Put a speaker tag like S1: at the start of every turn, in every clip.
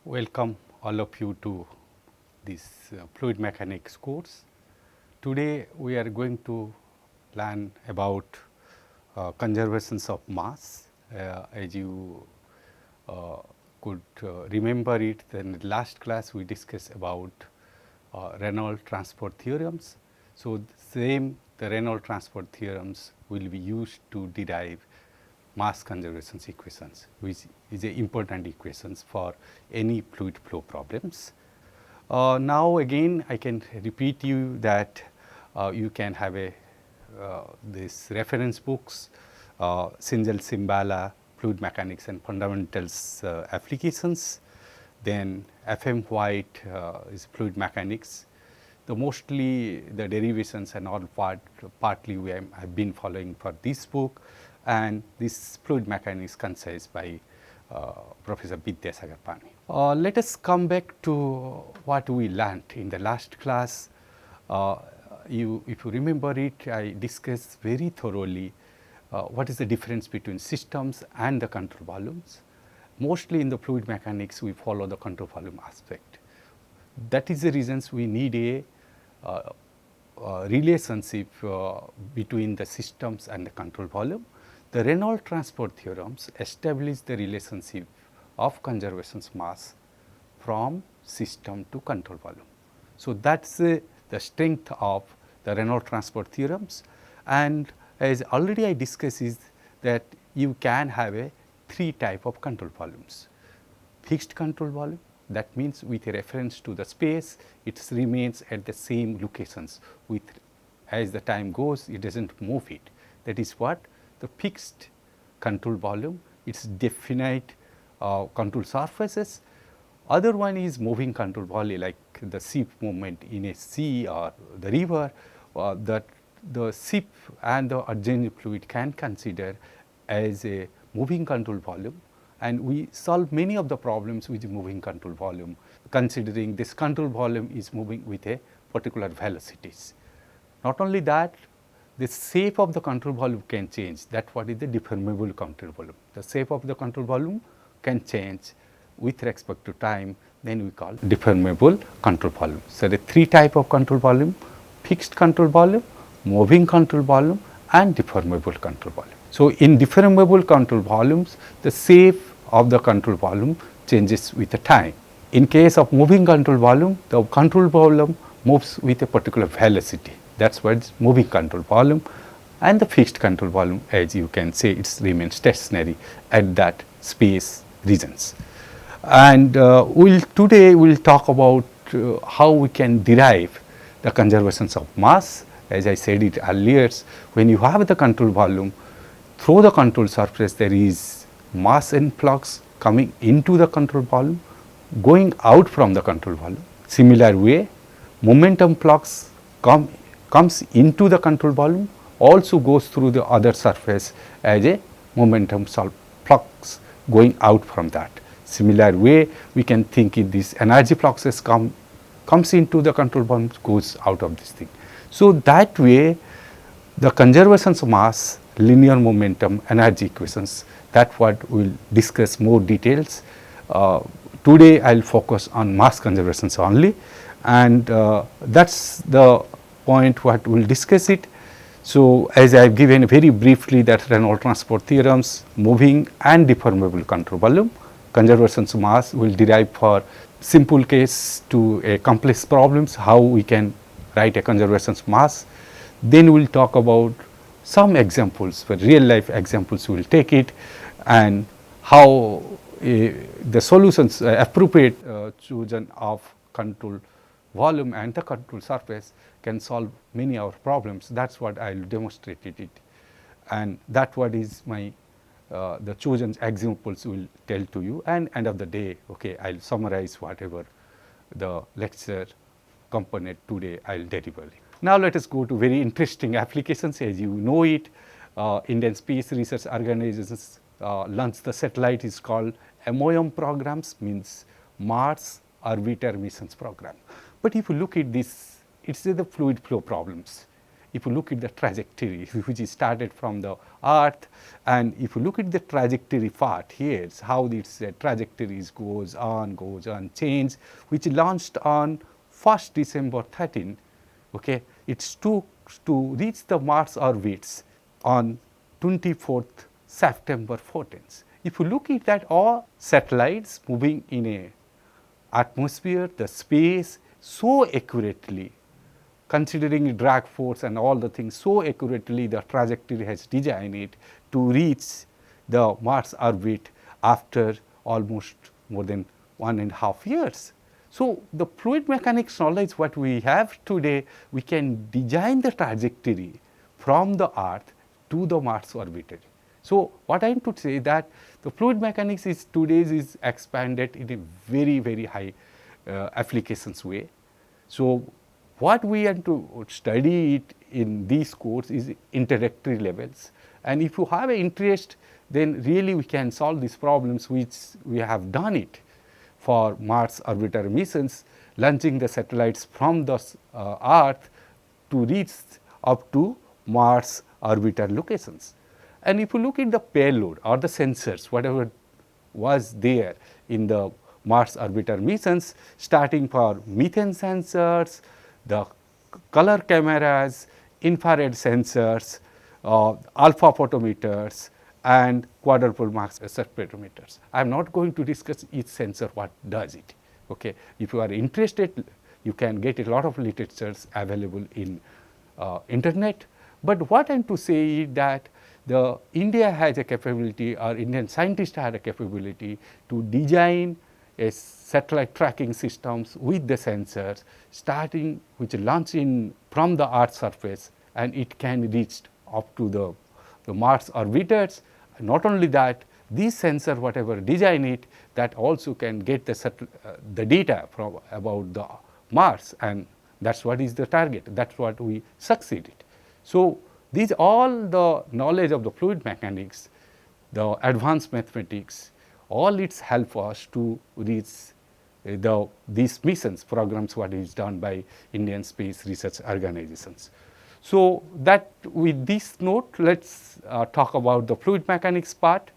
S1: Welcome all of you to this fluid mechanics course. Today we are going to learn about conservations of mass. As you could remember it, in the last class we discussed about Reynolds transport theorems. So, the Reynolds transport theorems will be used to derive mass conservation equations, which is a important equations for any fluid flow problems. Now again I can repeat you that you can have a this reference books, Singhal Simbala, Fluid Mechanics and Fundamentals applications, then FM White is Fluid Mechanics. Mostly the derivations and all partly we have been following for this book, and this fluid mechanics concise by Professor Vidyasagar Pani. Let us come back to what we learned in the last class. If you remember it, I discussed very thoroughly what is the difference between systems and the control volumes. Mostly in the fluid mechanics we follow the control volume aspect. That is the reasons we need a relationship between the systems and the control volume. The Reynolds transport theorems establish the relationship of conservation mass from system to control volume. So, that is the strength of the Reynolds transport theorems, and as already I discussed is that you can have a three type of control volumes. Fixed control volume, that means with a reference to the space it remains at the same locations, with as the time goes it does not move it. That is what the fixed control volume, it is definite control surfaces. Other one is moving control volume, like the ship movement in a sea or the river, that the ship and the adjacent fluid can consider as a moving control volume, and we solve many of the problems with moving control volume, considering this control volume is moving with a particular velocities. Not only that, the shape of the control volume can change. That what is the deformable control volume. The shape of the control volume can change with respect to time, then we call deformable control volume. So, the three type of control volume: fixed control volume, moving control volume and deformable control volume. So, in deformable control volumes, the shape of the control volume changes with the time. In case of moving control volume, the control volume moves with a particular velocity. That is what is moving control volume, and the fixed control volume, as you can say, it remains stationary at that space regions. And today we will talk about how we can derive the conservations of mass. As I said it earlier, when you have the control volume, through the control surface there is mass influx coming into the control volume, going out from the control volume. Similar way, momentum flux comes into the control volume, also goes through the other surface as a momentum flux going out from that. Similar way, we can think in this energy fluxes comes into the control volume, goes out of this thing. So, that way the conservation of mass, linear momentum, energy equations, that what we will discuss more details. Today I will focus on mass conservations only, and that is the point what we will discuss it. So, as I have given very briefly that Reynolds transport theorems, moving and deformable control volume, conservation of mass will derive for simple case to a complex problems, how we can write a conservation of mass. Then we will talk about some examples, for real life examples we will take it, and how the solutions appropriate chosen of control volume and the control surface can solve many of our problems. That is what I will demonstrate it, and that what is my the chosen examples will tell to you, and end of the day, okay, I will summarize whatever the lecture component today I will deliver. Now, let us go to very interesting applications. As you know it, Indian Space Research Organizations launched the satellite is called MOM programs, means Mars Orbiter Missions Program. But if you look at this, it is the fluid flow problems. if you look at the trajectory which is started from the earth, and if you look at the trajectory part here, how its trajectories goes on change, which launched on 1st December 13, okay, it's to reach the Mars orbits on 24th September 14th. If you look at that, all satellites moving in a atmosphere, the space so accurately, considering drag force and all the things so accurately, the trajectory has designed it to reach the Mars orbit after almost more than 1.5 years. So, the fluid mechanics knowledge what we have today, we can design the trajectory from the earth to the Mars orbiter. So, what I am to say that the fluid mechanics is today is expanded in a very high applications way. So, what we have to study it in this course is introductory levels, and if you have an interest, then really we can solve these problems which we have done it for Mars orbiter missions, launching the satellites from the earth to reach up to Mars orbiter locations. And if you look at the payload or the sensors, whatever was there in the Mars orbiter missions, starting for methane sensors, the color cameras, infrared sensors, alpha photometers, and quadruple mass spectrometers. I am not going to discuss each sensor what does it. Okay. If you are interested, you can get a lot of literatures available in internet. But what I am to say is that the India has a capability, or Indian scientists have a capability to design a satellite tracking systems with the sensors, starting which launch in from the Earth's surface, and it can reach up to the Mars orbiters. Not only that, this sensor whatever design it, that also can get the data from about the Mars, and that's what is the target, that's what we succeeded. So, these all the knowledge of the fluid mechanics, the advanced mathematics, all it help us to reach these missions programs what is done by Indian space research organizations. So, that with this note, let us talk about the fluid mechanics part.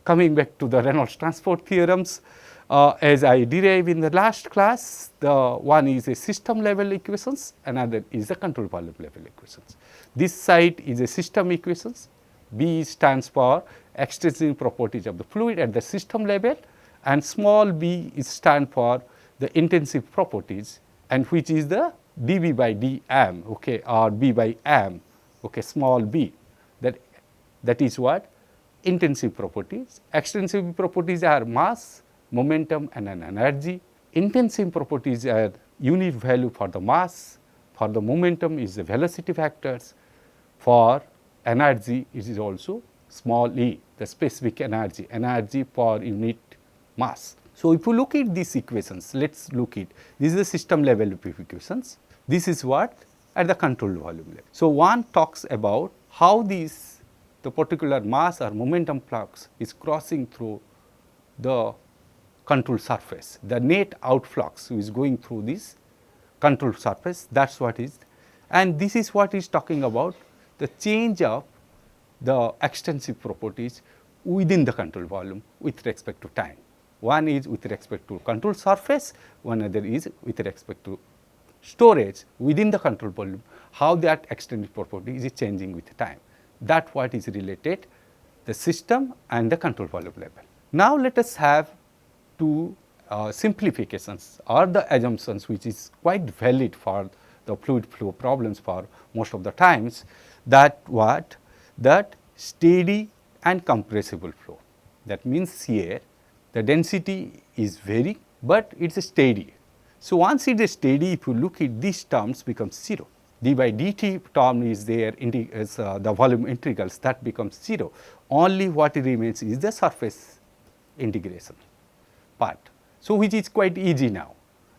S1: Coming back to the Reynolds transport theorems, as I derived in the last class, the one is a system level equations, another is the control volume level equations. This side is a system equations, B stands for extrinsic properties of the fluid at the system level, and small b is stand for the intensive properties, and which is the dB by dm, okay, or B by m, okay, small b, that is what intensive properties. Extrinsic properties are mass, momentum, and an energy. Intensive properties are unit value for the mass, for the momentum is the velocity factors, for energy it is also small e, the specific energy per unit mass. So, if you look at these equations, let us look at this is the system level equations, this is what at the control volume level. So, one talks about how the particular mass or momentum flux is crossing through the control surface, the net outflux is going through this control surface, that is what is, and this is what is talking about the change of the extensive properties within the control volume with respect to time. One is with respect to control surface, one other is with respect to storage within the control volume, how that extended property is changing with time. That what is related the system and the control volume level. Now, let us have two simplifications or the assumptions which is quite valid for the fluid flow problems for most of the times, that steady and compressible flow. That means here the density is varying, but it is steady. So, once it is steady, if you look at these terms becomes 0. d by dt term is there, the volume integrals, that becomes 0. Only what remains is the surface integration part. So, which is quite easy now.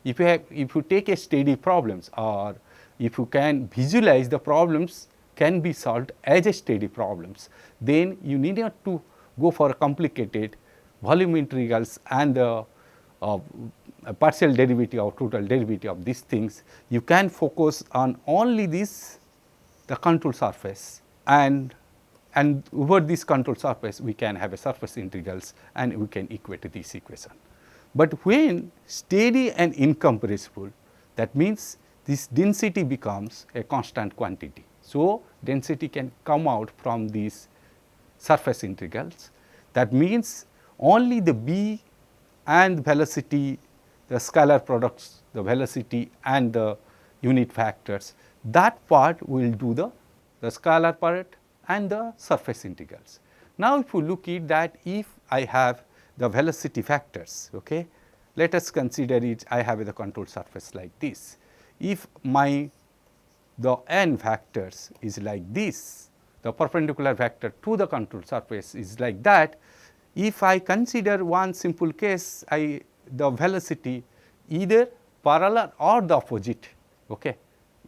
S1: If you take a steady problems, or if you can visualize the problems can be solved as a steady problems, then you need not to go for a complicated volume integrals and the partial derivative or total derivative of these things. You can focus on only this the control surface, and over this control surface we can have a surface integrals and we can equate this equation. But when steady and incompressible, that means this density becomes a constant quantity. So, density can come out from these surface integrals. That means only the B and velocity, the scalar products, the velocity and the unit factors, that part will do the scalar part and the surface integrals. Now, if you look at that, if I have the velocity factors, okay, let us consider it, I have the control surface like this. If the n factors is like this, the perpendicular vector to the control surface is like that. If I consider one simple case, the velocity either parallel or the opposite, okay.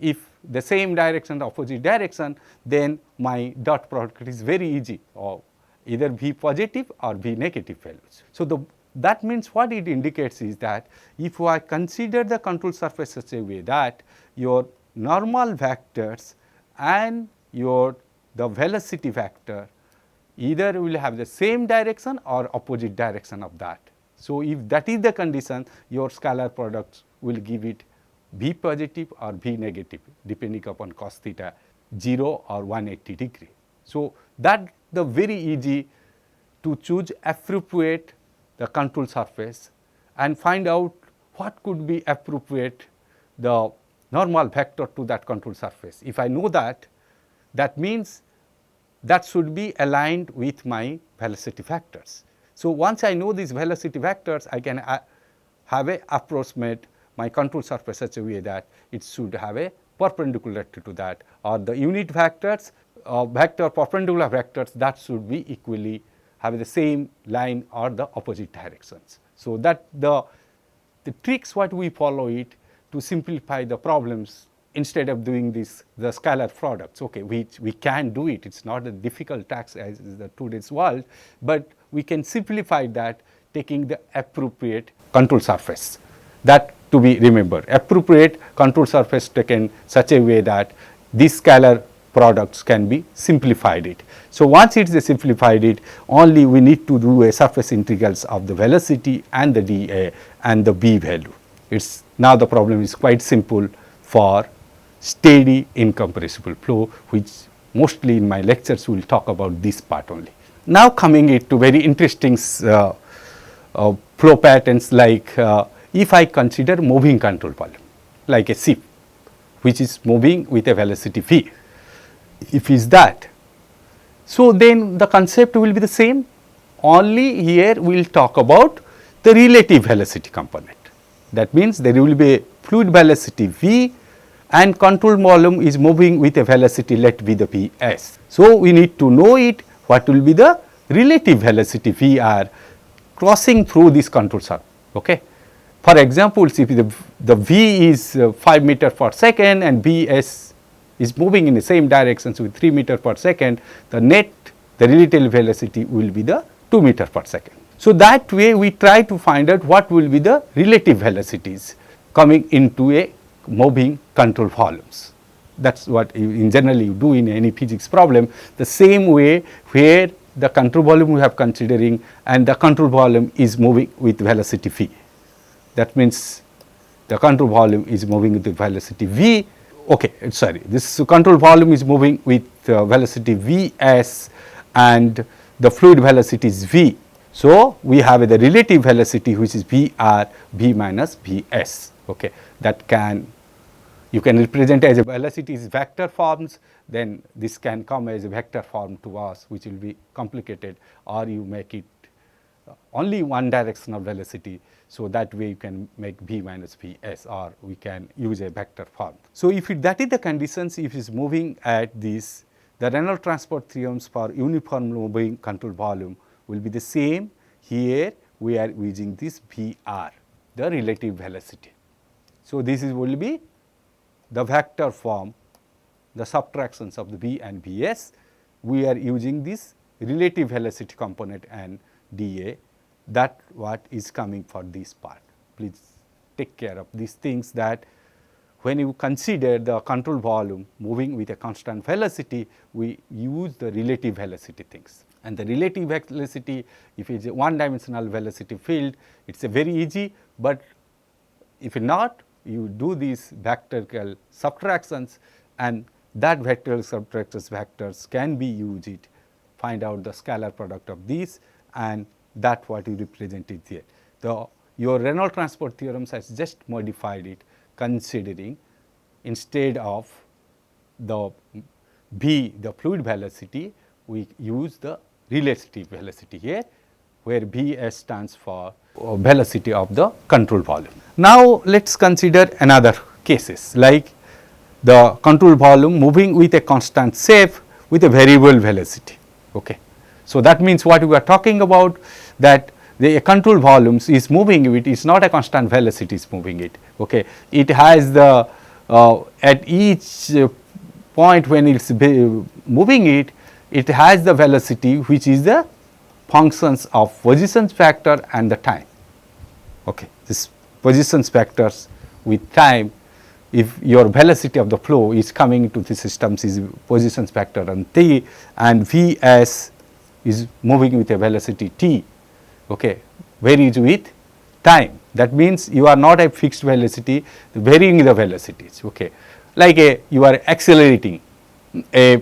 S1: If the same direction, the opposite direction, then my dot product is very easy, or either V positive or V negative values. So, that means what it indicates is that if I consider the control surface such a way that your normal vectors and the velocity vector either will have the same direction or opposite direction of that. So, if that is the condition, your scalar products will give it V positive or V negative depending upon cos theta 0 or 180 degree. So, that the very easy to choose appropriate the control surface and find out what could be appropriate the normal vector to that control surface. If I know that, that means that should be aligned with my velocity vectors. So, once I know these velocity vectors, I can have a approximate my control surface such a way that it should have a perpendicular to that, or the unit vectors, perpendicular vectors, that should be equally have the same line or the opposite directions. So, that the tricks what we follow it to simplify the problems instead of doing this the scalar products, okay, which we can do it. It is not a difficult task as is the today's world, but we can simplify that taking the appropriate control surface. That to be remembered, appropriate control surface taken such a way that these scalar products can be simplified it. So, once it is simplified it, only we need to do a surface integrals of the velocity and the dA and the B value. It's now the problem is quite simple for steady incompressible flow, which mostly in my lectures we will talk about this part only. Now, coming it to very interesting flow patterns like if I consider moving control volume like a ship which is moving with a velocity v, if is that. So, then the concept will be the same, only here we will talk about the relative velocity component. That means, there will be a fluid velocity v and control volume is moving with a velocity let be the Vs. So, we need to know it what will be the relative velocity Vr crossing through this control surface. Okay. For example, if the V is 5 meter per second and Vs is moving in the same direction with 3 meter per second, the relative velocity will be the 2 meter per second. So, that way we try to find out what will be the relative velocities coming into a moving control volumes. That is what in generally you do in any physics problem. The same way where the control volume we have considering and the control volume is moving with velocity v. That means, the control volume is moving with the velocity v. Okay, sorry, this control volume is moving with velocity Vs and the fluid velocity is v. So, we have the relative velocity which is Vr v minus Vs. Okay, that you can represent as a velocity is vector forms, then this can come as a vector form to us which will be complicated, or you make it only one directional velocity. So, that way you can make v minus Vs, or we can use a vector form. So, if that is the conditions, if it is moving at this, the Reynolds transport theorems for uniform moving control volume will be the same. Here we are using this Vr, the relative velocity. So, this will be the vector form, the subtractions of the V and Vs. We are using this relative velocity component and dA, that what is coming for this part. Please take care of these things, that when you consider the control volume moving with a constant velocity, we use the relative velocity things. And the relative velocity, if it is a one-dimensional velocity field, it is a very easy, but if not, you do these vectorial subtractions, and that vectorial subtractions vectors can be used it, find out the scalar product of these, and that what you represent it here. Your Reynolds transport theorems has just modified it, considering instead of the v, the fluid velocity, we use the relative velocity here, where Vs stands for velocity of the control volume. Now, let us consider another cases like the control volume moving with a constant shape with a variable velocity. Okay. So, that means what we are talking about, that the control volumes is moving it is not a constant velocity is moving it. Okay. It has the at each point when it is moving it, it has the velocity which is the functions of position factor and the time. Okay. This position factors with time, if your velocity of the flow is coming to the systems is position factor and t, and Vs is moving with a velocity t, okay, varies with time. That means you are not a fixed velocity, varying the velocities. Okay. Like you are accelerating a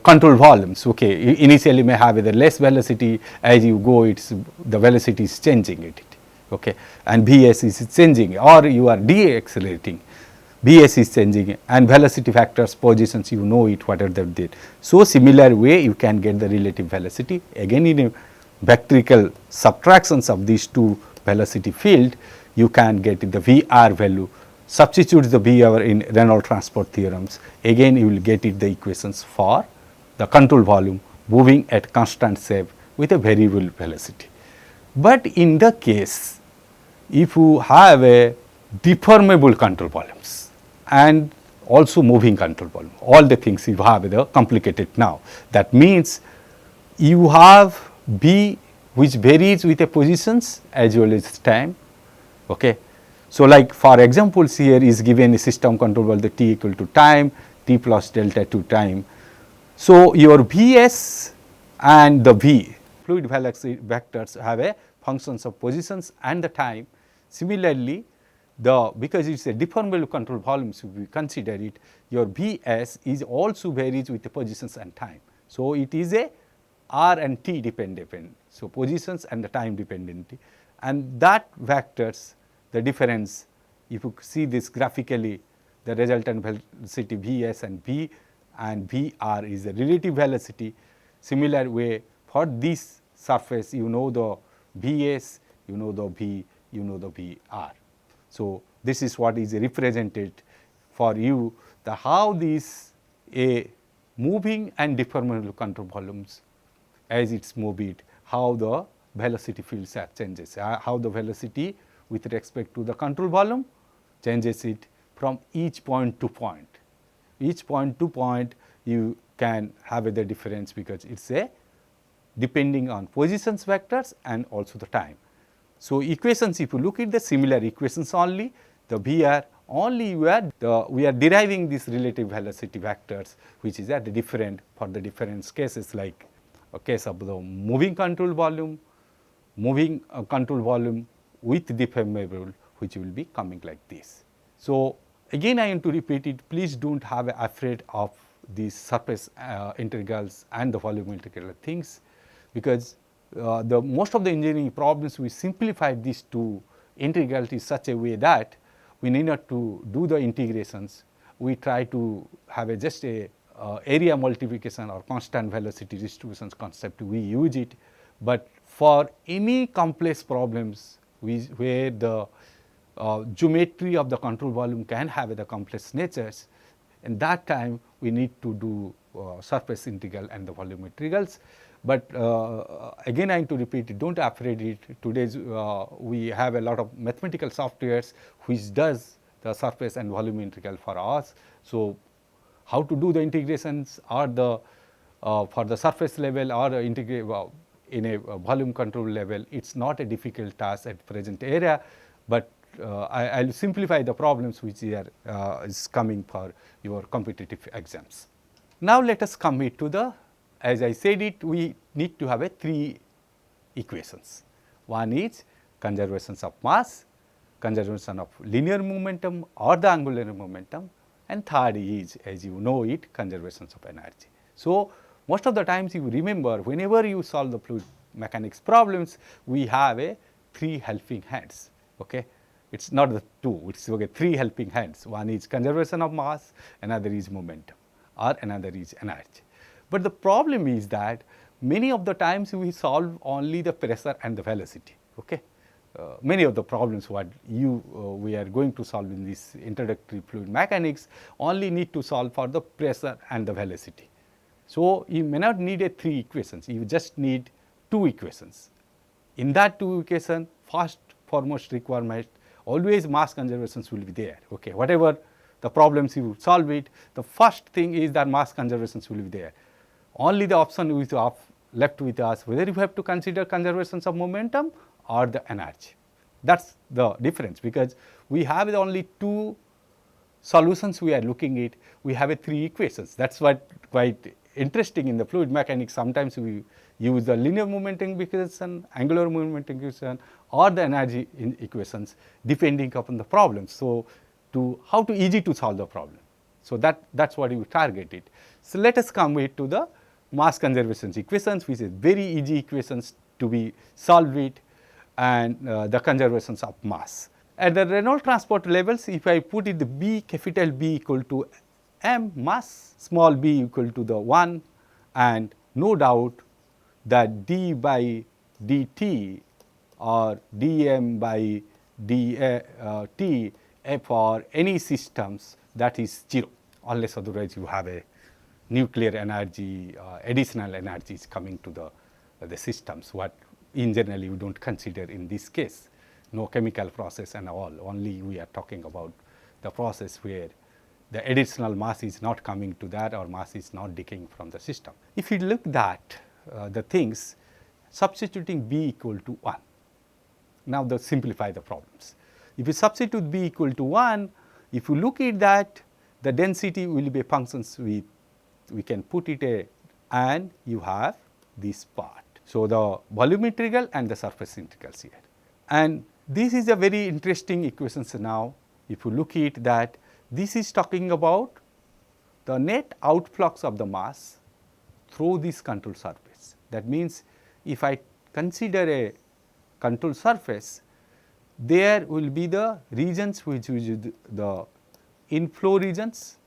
S1: control volumes. Okay. Initially may have the less velocity, as you go it's the velocity is changing it. Okay. And Vs is changing, or you are deaccelerating, Vs is changing, and velocity factors positions you know it what are they did. So, similar way you can get the relative velocity again in a vectorial subtractions of these two velocity field, you can get the Vr value, substitute the Vr in Reynolds transport theorems, again you will get it the equations for the control volume moving at constant shape with a variable velocity. But in the case if you have a deformable control volumes and also moving control volume, all the things you have the complicated now. That means you have V which varies with the positions as well as time. Okay. So, like for examples here is given a system control volume the t equal to time, t plus delta to time. So, your Vs and the V fluid velocity vectors have a functions of positions and the time. Similarly, because it is a deformable control volumes, if we consider it, your Vs is also varies with the positions and time. So, it is a r and t dependent. So, positions and the time dependent, and that vectors the difference, if you see this graphically, the resultant velocity Vs and V and Vr is the relative velocity. Similar way for this surface, you know the Vs, you know the V, you know the Vr. So, this is what is represented for you, the how these a moving and deformable control volumes as it is moved, how the velocity fields are changes, how the velocity with respect to the control volume changes it from each point to point. Each point to point you can have the difference because it is a depending on positions vectors and also the time. So, equations if you look at the similar equations only, the Vr only we are deriving these relative velocity vectors which is at the different for the different cases, like a case of the moving control volume, moving control volume with deformable, which will be coming like this. So, again I want to repeat it, please do not have afraid of these surface integrals and the volumetric things, because the most of the engineering problems we simplify these two integrals in such a way that we need not to do the integrations. We try to have a just a area multiplication or constant velocity distributions concept, we use it. But for any complex problems where the geometry of the control volume can have the complex natures, and that time we need to do surface integral and the volume integrals. But again I am to repeat it, do not afraid it. Today's we have a lot of mathematical softwares which does the surface and volume integral for us. So, how to do the integrations or the for the surface level or integrate in a volume control level, it is not a difficult task at present era, but I'll simplify the problems which is coming for your competitive exams. Now let us come to the, as I said it, we need to have a 3 equations. One is conservation of mass, conservation of linear momentum or the angular momentum, and third is, as you know it, conservation of energy. So most of the times you remember, whenever you solve the fluid mechanics problems, we have a 3 helping hands. Okay, it's not the 2, it's okay, 3 helping hands. One is conservation of mass, another is momentum, or another is energy. But the problem is that many of the times we solve only the pressure and the velocity. Okay, many of the problems what we are going to solve in this introductory fluid mechanics only need to solve for the pressure and the velocity. So you may not need a 3 equations, you just need 2 equations. In that 2 equations, first foremost requirement, always mass conservations will be there. Okay, whatever the problems you solve it, the first thing is that mass conservations will be there. Only the option is left with us whether you have to consider conservations of momentum or the energy. That's the difference, because we have only 2 solutions we are looking at, we have a 3 equations. That's what quite interesting in the fluid mechanics. Sometimes we use the linear momentum equation, angular momentum equation, or the energy equations depending upon the problem. So how to easy to solve the problem. So that's what you targeted. So let us come to the mass conservation equations, which is very easy equations to be solved with, and the conservations of mass. At the Reynolds transport levels, if I put it the B, capital B equal to m mass, small b equal to the 1, and no doubt that d by dt or dm by dt for any systems, that is 0, unless otherwise you have a nuclear energy, additional energy is coming to the systems, what in general you don't consider in this case. No chemical process and all, only we are talking about the process where the additional mass is not coming to that, or mass is not decaying from the system. If you look at the things, substituting B equal to 1. Now simplify the problems. If you substitute B equal to 1, if you look at that, the density will be functions with, we can put it and you have this part. So the volumetrical and the surface integrals here. And this is a very interesting equations now. If you look at that, this is talking about the net outflux of the mass through this control surface. That means if I consider a control surface, there will be the regions which is the inflow regions,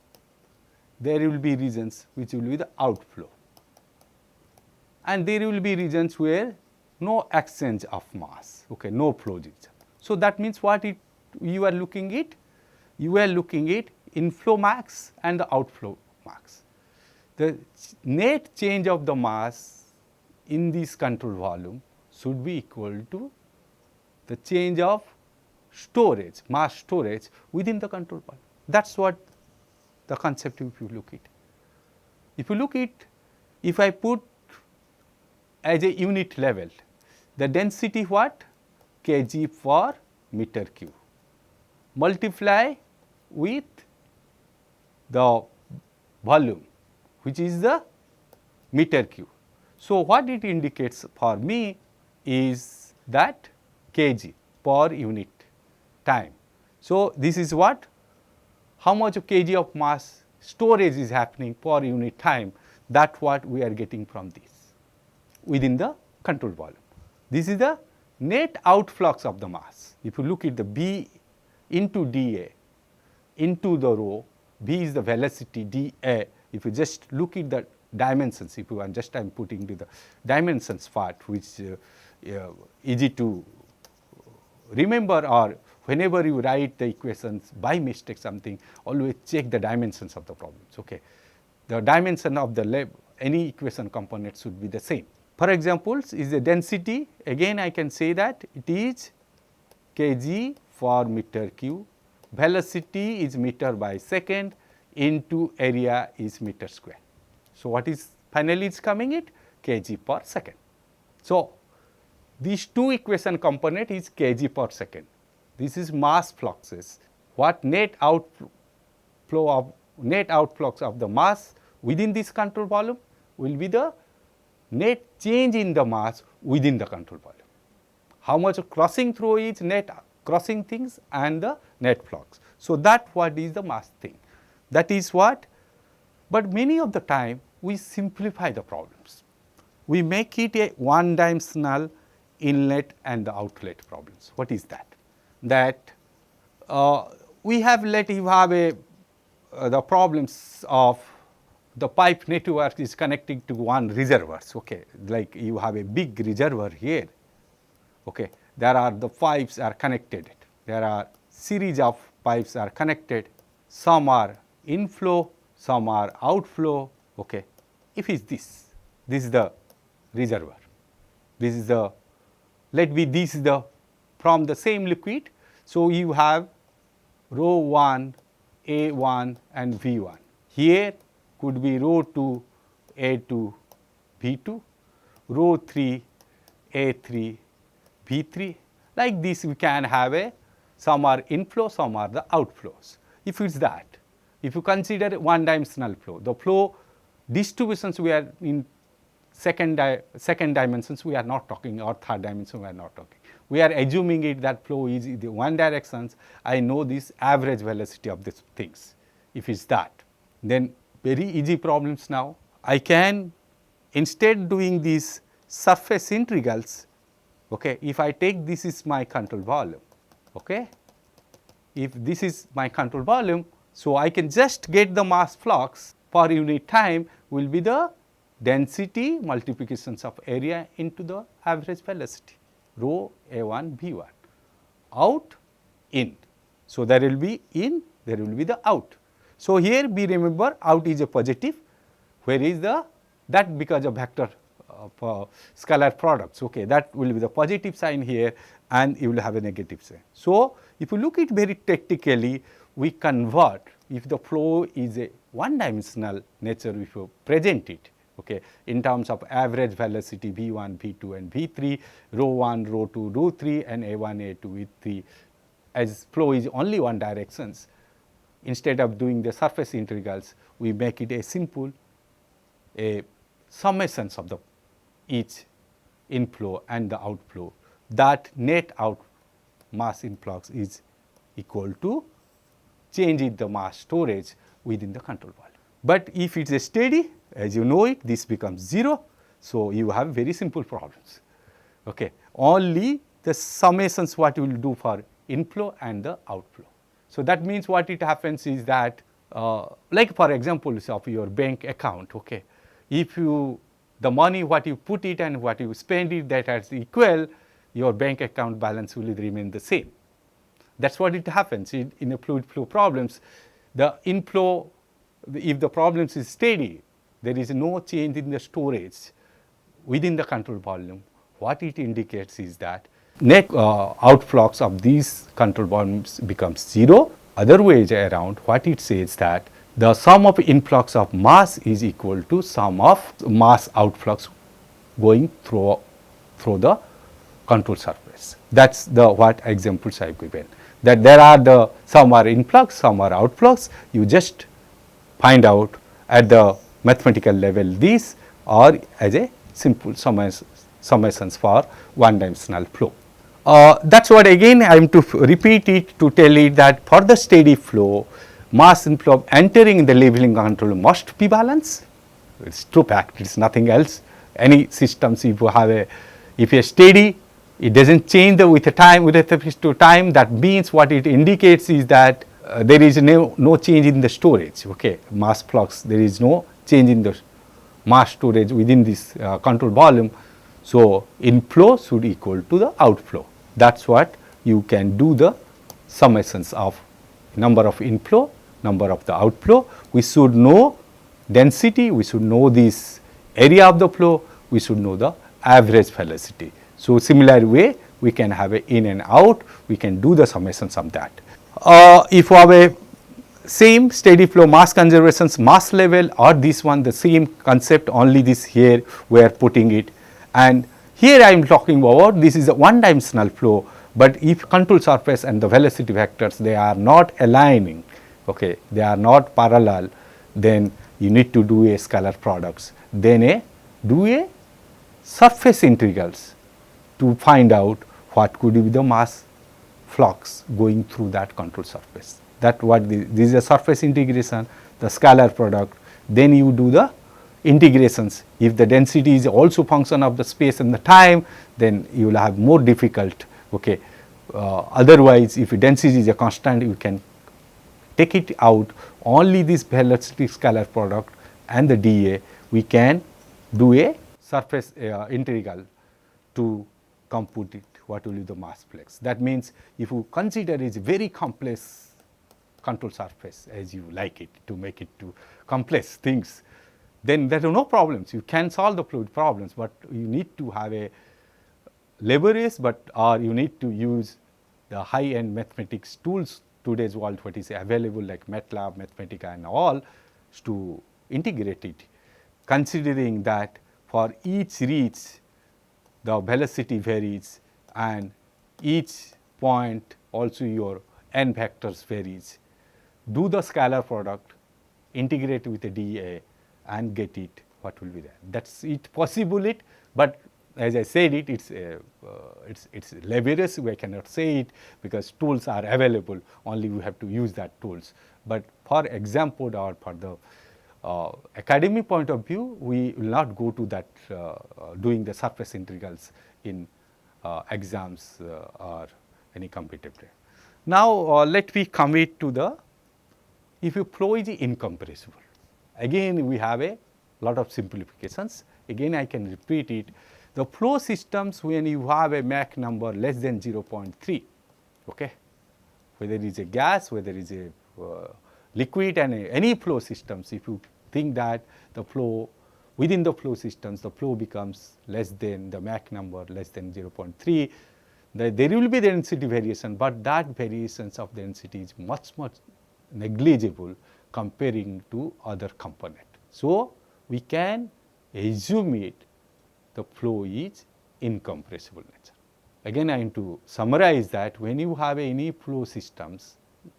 S1: there will be regions which will be the outflow, and there will be regions where no exchange of mass, okay, no flow region. So that means what you are looking at? You are looking at inflow max and the outflow max. The net change of the mass in this control volume should be equal to the change of storage, mass storage within the control volume. That's what the concept if you look at. If you look at, if I put as a unit level, the density what? Kg per meter cube. Multiply with the volume, which is the meter cube. So what it indicates for me is that kg per unit time. So this is what? How much of kg of mass storage is happening per unit time, that's what we are getting from this within the control volume. This is the net outflux of the mass. If you look at the B into dA into the rho, B is the velocity, dA, if you just look at the dimensions, if you are just I am putting to the dimensions part, which easy to remember, or whenever you write the equations by mistake something, always check the dimensions of the problems. Okay, the dimension of the any equation component should be the same. For example, is the density, again I can say that it is kg per meter cube, velocity is meter by second, into area is meter square. So what is finally is coming it? Kg per second. So these two equation component is kg per second. this is mass fluxes. What net outflux of the mass within this control volume will be the net change in the mass within the control volume. How much crossing through each net crossing things and the net flux. So, that what is the mass thing. That is what, but many of the time we simplify the problems. We make it a one dimensional inlet and the outlet problems. What is that? That we have let you have the problems of the pipe network is connecting to one reservoirs, okay, like you have a big reservoir here, okay, there are the pipes are connected, there are series of pipes are connected, some are inflow, some are outflow, okay. If it's this is the reservoir, this is the, this is the from the same liquid, so you have rho 1, A1 and V1. Here could be rho 2, A2, V2, rho 3, A3, V3. Like this we can have some are inflow, some are the outflows. If it's that, if you consider one dimensional flow, the flow distributions we are in second dimensions we are not talking, or third dimension we are not talking. We are assuming it that flow is in the one directions. I know this average velocity of these things. If it's that, then very easy problems now. I can instead doing these surface integrals, okay, if I take this is my control volume, okay, if this is my control volume, so I can just get the mass flux per unit time will be the density multiplications of area into the average velocity, rho A1 V1, out in. So, there will be in, there will be the out. So, here we remember out is a positive, where is the, that because of vector scalar products, okay, that will be the positive sign here and you will have a negative sign. So, if you look at very technically, we convert, if the flow is a one dimensional nature, if you present it, okay, in terms of average velocity V1, V2 and V3, rho 1, rho 2, rho 3 and A1, A2, V3, as flow is only one directions, instead of doing the surface integrals, we make it a simple summations of the each inflow and the outflow, that net out mass influx is equal to change in the mass storage within the control volume. But if it is steady, as you know it, this becomes 0. So, you have very simple problems. Okay. Only the summations what you will do for inflow and the outflow. So, that means what it happens is that like for example of your bank account, okay, if you the money what you put it and what you spend it, that is equal, your bank account balance will remain the same. That is what it happens in a fluid flow problems. The inflow, if the problems is steady, there is no change in the storage within the control volume. What it indicates is that net outflux of these control volumes becomes 0. Other ways around, what it says that the sum of influx of mass is equal to sum of mass outflux going through the control surface. That is the what examples I have given. That there are the some are influx, some are outflux. You just find out at the mathematical level these, or as a simple summations for one dimensional flow. That is what again I am to repeat it to tell it that for the steady flow, mass inflow entering in the leveling control must be balanced. It is true fact, it is nothing else. Any systems if you have if you are steady, it does not change with the time, with respect to time, that means what it indicates is that there is no change in the storage, okay, mass flux, there is no change in the mass storage within this control volume. So, inflow should equal to the outflow. That is what you can do the summations of number of inflow, number of the outflow. We should know density, we should know this area of the flow, we should know the average velocity. So, similar way we can have a in and out, we can do the summations of that. If you have a same steady flow mass conservations mass level, or this one the same concept, only this here we are putting it, and here I am talking about this is a one dimensional flow, But if control surface and the velocity vectors, they are not aligning, okay, they are not parallel, then you need to do a scalar products, then do a surface integrals to find out what could be the mass flux going through that control surface. That what this is a surface integration, the scalar product, then you do the integrations. If the density is also function of the space and the time, then you will have more difficult, okay. Otherwise, if density is a constant, you can take it out, only this velocity scalar product and the dA, we can do a surface integral to compute it, what will be the mass flux. That means, if you consider is very complex control surface as you like it, to make it to complex things, then there are no problems. You can solve the fluid problems, but you need to have a laborious, but or you need to use the high end mathematics tools today's world what is available like MATLAB, Mathematica and all to integrate it, considering that for each reach the velocity varies and each point also your n vectors varies. Do the scalar product, integrate with the dA and get it what will be there. That's it possible it, but as I said it, it's laborious, we cannot say it because tools are available, only we have to use that tools. But for example or for the academic point of view, we will not go to that doing the surface integrals in exams or any competitive. Now let me commit to the, if your flow is incompressible, again we have a lot of simplifications. Again I can repeat it. The flow systems, when you have a Mach number less than 0.3, okay, whether it is a gas, whether it is a liquid and any flow systems, if you think that the flow within the flow systems, the flow becomes less than the Mach number less than 0.3, there will be the density variation, but that variations of density is much negligible comparing to other component. So we can assume it the flow is incompressible nature. Again I want to summarize that when you have any flow systems,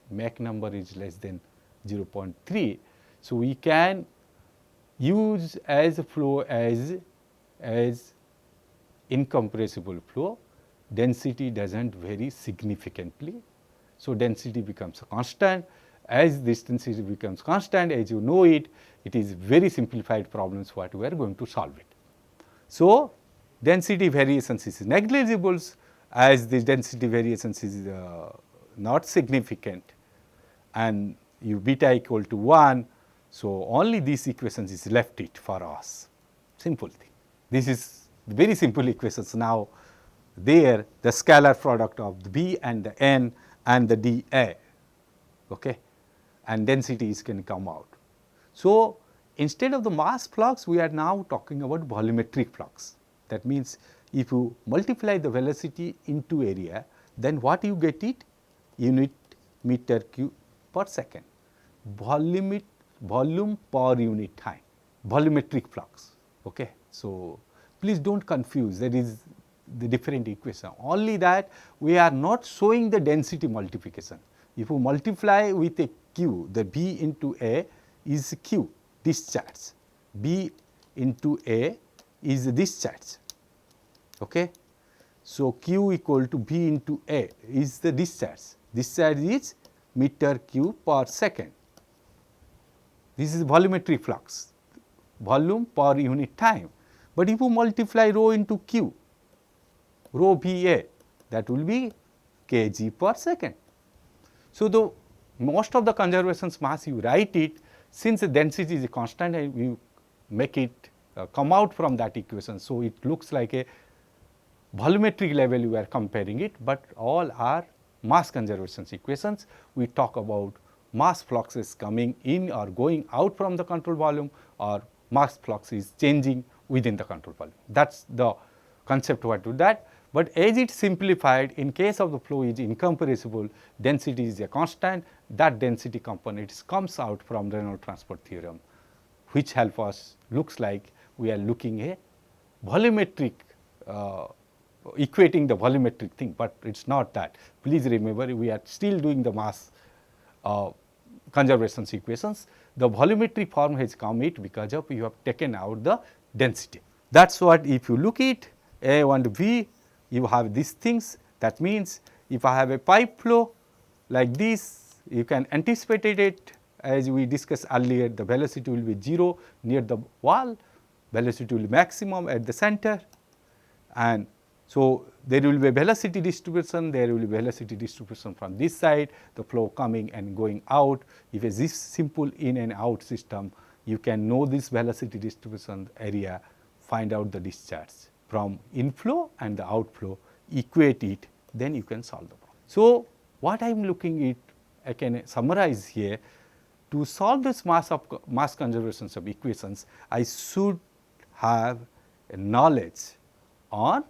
S1: Mach number is less than 0.3, so we can use as a flow as incompressible flow, density doesn't vary significantly. So density becomes a constant. As this density becomes constant, as you know it, it is very simplified problems what we are going to solve it. So density variations is negligible, as the density variations is not significant and u beta equal to 1. So only these equations is left it for us, simple thing. This is very simple equations. Now there the scalar product of the B and the N and the dA, okay, and densities can come out. So instead of the mass flux, we are now talking about volumetric flux. That means if you multiply the velocity into area, then what you get it? Unit meter cube per second, volume per unit time, volumetric flux, okay. So please don't confuse, that is the different equation, only that we are not showing the density multiplication. If you multiply with a Q, the B into A is Q, discharge, B into A is discharge, okay. So Q equal to B into A is the discharge, discharge is meter cube per second. This is volumetric flux, volume per unit time. But if you multiply rho into Q, rho VA, that will be kg per second. So the most of the conservations mass you write it, since the density is a constant and you make it come out from that equation. So it looks like a volumetric level you are comparing it, but all are mass conservation equations. We talk about mass fluxes coming in or going out from the control volume, or mass flux is changing within the control volume. That's the concept what to that. But as it simplified, in case of the flow is incompressible, density is a constant, that density component comes out from Reynolds transport theorem, which help us, looks like we are looking a volumetric equating the volumetric thing, but it is not that. Please remember, we are still doing the mass conservation equations. The volumetric form has come it because of you have taken out the density. That is what, if you look at A1 to V, you have these things. That means, if I have a pipe flow like this, you can anticipate it, as we discussed earlier, the velocity will be 0 near the wall, velocity will be maximum at the center, and so there will be a velocity distribution, there will be velocity distribution from this side, the flow coming and going out. If it is this simple in and out system, you can know this velocity distribution area, find out the discharge from inflow and the outflow, equate it, then you can solve the problem. So, what I am looking at, I can summarize here. To solve this mass conservation of equations, I should have a knowledge on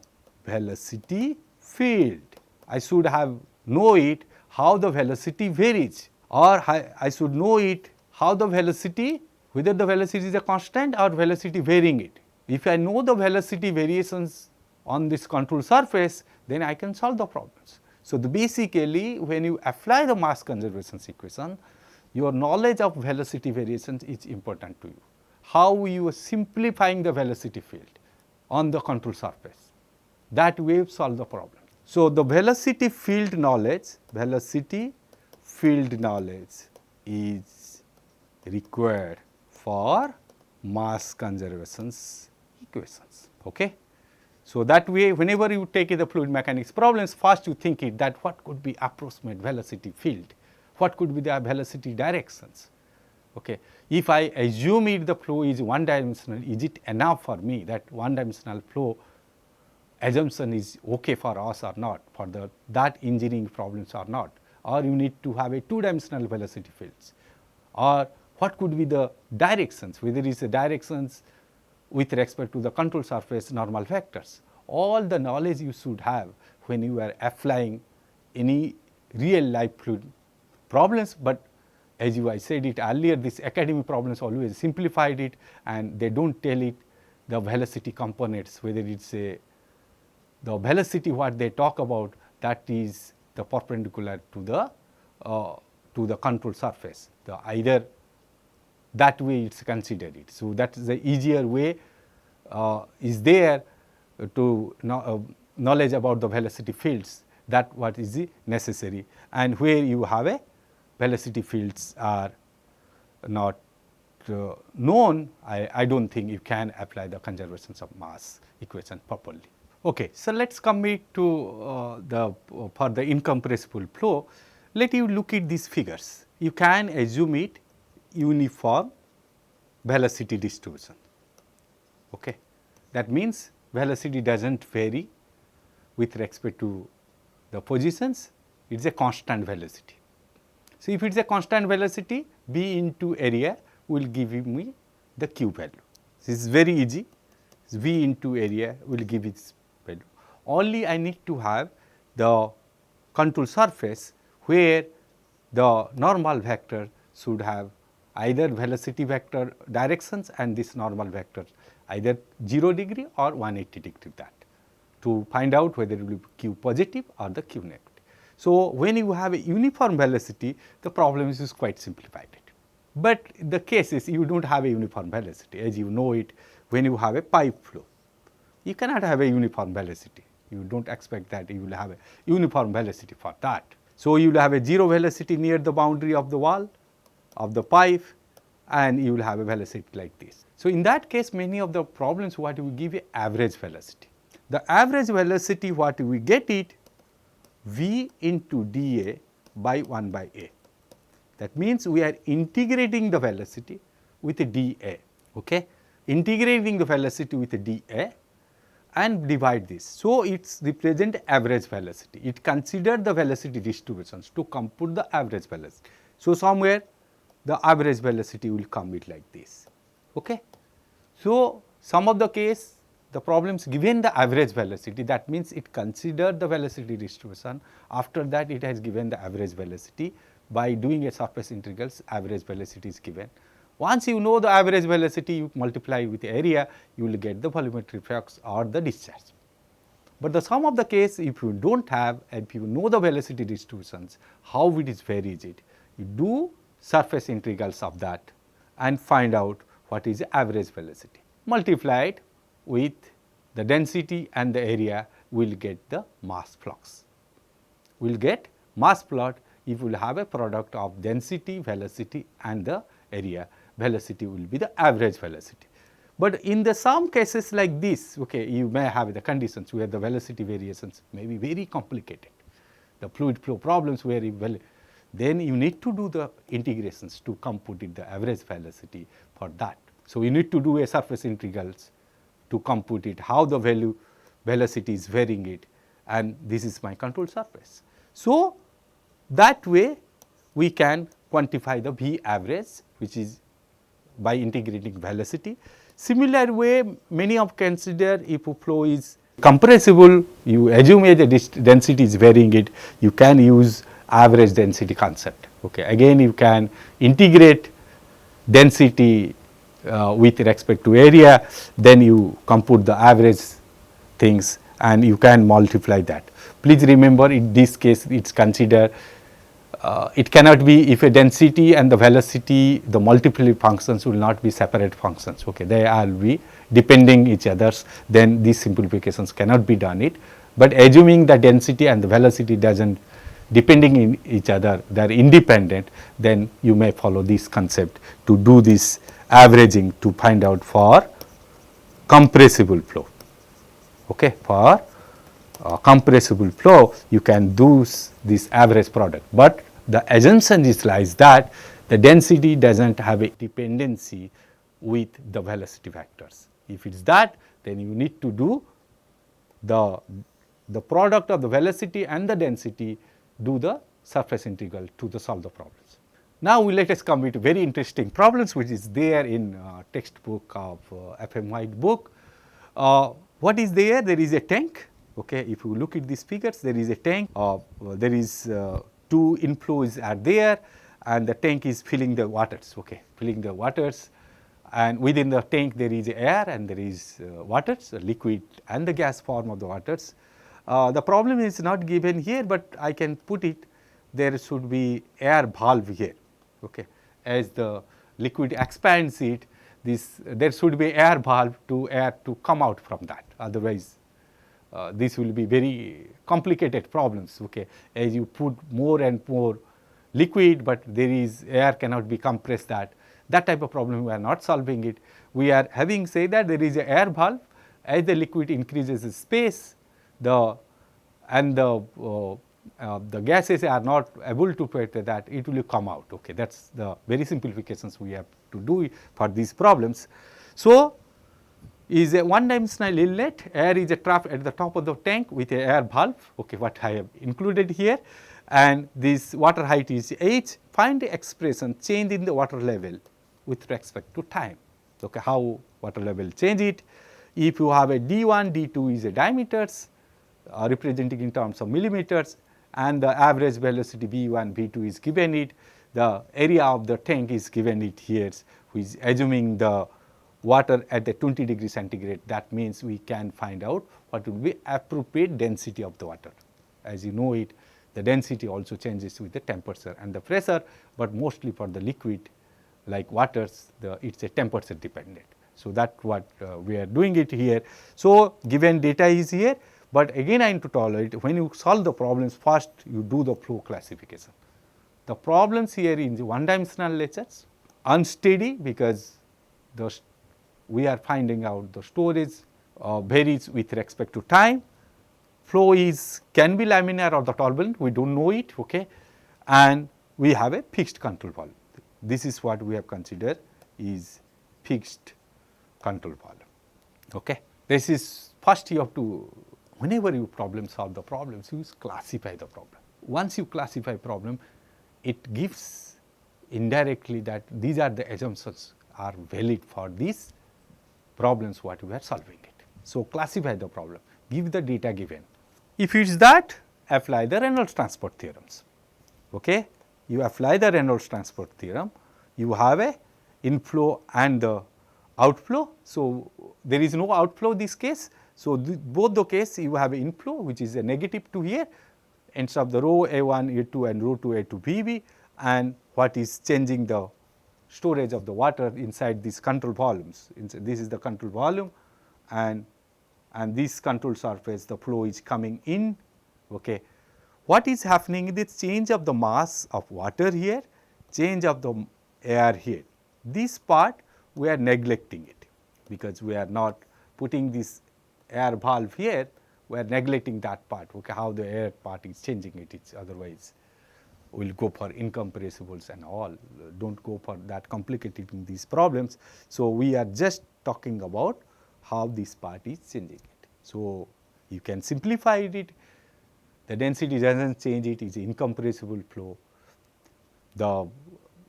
S1: velocity field. I should have know it how the velocity varies, or I should know it how the velocity, whether the velocity is a constant or velocity varying it. If I know the velocity variations on this control surface, then I can solve the problems. So, basically when you apply the mass conservation equation, your knowledge of velocity variations is important to you. How you are simplifying the velocity field on the control surface, that way you solve the problem. So, the velocity field knowledge is required for mass conservation equations. Okay? So, that way whenever you take the fluid mechanics problems, first you think it that what could be approximate velocity field, what could be the velocity directions. Okay. If I assume it the flow is one dimensional, is it enough for me that one dimensional flow assumption is okay for us or not, for that engineering problems or not, or you need to have a two dimensional velocity fields, or what could be the directions, whether it is the directions with respect to the control surface normal vectors. All the knowledge you should have when you are applying any real life fluid problems, but as I said it earlier, this academic problems always simplified it and they do not tell it the velocity components, whether it is the velocity what they talk about, that is the perpendicular to the control surface, either that way it is considered it. So, that is the easier way is there to knowledge about the velocity fields, that what is necessary, and where you have a velocity fields are not known, I do not think you can apply the conservation of mass equation properly. Okay. So, let us come to for the incompressible flow, let you look at these figures. You can assume it uniform velocity distribution. Okay. That means velocity does not vary with respect to the positions, it is a constant velocity. So, if it is a constant velocity, B into area will give me the Q value. This is very easy, V into area will give its value. Only I need to have the control surface where the normal vector should have either velocity vector directions and this normal vector either 0 degree or 180 degree, that to find out whether it will be Q positive or the Q negative. So, when you have a uniform velocity, the problem is quite simplified. But the case is you do not have a uniform velocity, as you know it when you have a pipe flow. You cannot have a uniform velocity, you do not expect that you will have a uniform velocity for that. So, you will have a 0 velocity near the boundary of the wall of the pipe and you will have a velocity like this. So, in that case many of the problems what we give a average velocity. The average velocity what we get it V into dA by 1 by A. That means we are integrating the velocity with a dA, okay? Integrating the velocity with a dA and divide this. So, it represent average velocity. It consider the velocity distributions to compute the average velocity. So, somewhere the average velocity will come it like this, okay? So, some of the case the problems given the average velocity, that means it considered the velocity distribution, after that it has given the average velocity. By doing a surface integrals, average velocity is given. Once you know the average velocity, you multiply with the area, you will get the volumetric flux or the discharge. But the sum of the case, if you do not have, if you know the velocity distributions, how it is very easy. You do surface integrals of that and find out what is the average velocity. Multiply it with the density and the area, we will get the mass flux. We will get mass plot if we will have a product of density, velocity and the area. Velocity will be the average velocity. But in the some cases like this, okay, you may have the conditions where the velocity variations may be very complicated. The fluid flow problems very well, then you need to do the integrations to compute it the average velocity for that. So, you need to do a surface integrals to compute it, how the velocity is varying it, and this is my control surface. So, that way we can quantify the V average, which is by integrating velocity. Similar way, many of consider if a flow is compressible, you assume the density is varying it, you can use average density concept. Okay. Again, you can integrate density with respect to area, then you compute the average things and you can multiply that. Please remember, in this case it is considered it cannot be, if a density and the velocity, the multiple functions will not be separate functions. Okay. They will be depending each others, then these simplifications cannot be done it. But assuming the density and the velocity does not depending in each other, they are independent, then you may follow this concept to do this averaging to find out for compressible flow. Okay. For compressible flow, you can do this average product, but the assumption is lies that the density does not have a dependency with the velocity vectors. If it is that, then you need to do the product of the velocity and the density, do the surface integral to solve the problems. Now, let us come with very interesting problems which is there in textbook of FM White book. What is there? There is a tank. Okay. If you look at these figures, there is a tank, there is two inflows are there and the tank is filling the waters, okay, filling the waters, and within the tank there is air and there is waters, liquid and the gas form of the waters. The problem is not given here, but I can put it, there should be air valve here, okay. As the liquid expands it, there should be air valve to air to come out from that, otherwise this will be very complicated problems, okay. As you put more and more liquid, but there is air cannot be compressed, that type of problem we are not solving it. We are having say that there is a air valve, as the liquid increases in space, the gases are not able to penetrate that, it will come out, okay. That is the very simplifications we have to do for these problems. So, is a one dimensional inlet, air is a trap at the top of the tank with a air valve, okay, what I have included here, and this water height is h. Find the expression change in the water level with respect to time, okay, how water level change it. If you have a d1, d2 is a diameters representing in terms of millimeters, and the average velocity v1, v2 is given it, the area of the tank is given it here, which is assuming the water at the 20 degree centigrade. That means we can find out what will be appropriate density of the water. As you know it, the density also changes with the temperature and the pressure, but mostly for the liquid like waters, it is a temperature dependent. So, that what we are doing it here. So, given data is here, but again I need to tolerate, when you solve the problems, first you do the flow classification. The problems here in the one dimensional lectures, unsteady, because we are finding out the storage varies with respect to time, flow can be laminar or the turbulent, we do not know it, okay, and we have a fixed control volume. This is what we have considered is fixed control volume, okay. This is first you have to, whenever you solve the problems, you classify the problem. Once you classify problem, it gives indirectly that these are the assumptions are valid for these problems what we are solving it. So, classify the problem, give the data given. If it is that, apply the Reynolds transport theorems. Okay? You apply the Reynolds transport theorem, you have a inflow and the outflow. So, there is no outflow in this case. So, both the case you have inflow which is a negative to here instead of the rho A1, A2 and rho 2, A2, BB, and what is changing the storage of the water inside these control volumes. This is the control volume, and this control surface the flow is coming in. Okay. What is happening is this change of the mass of water here, change of the air here. This part we are neglecting it because we are not putting this air valve here, we are neglecting that part, okay, how the air part is changing it. It's otherwise we will go for incompressibles and all, do not go for that complicating these problems. So, we are just talking about how this part is changing it. So, you can simplify it, the density does not change, it is incompressible flow,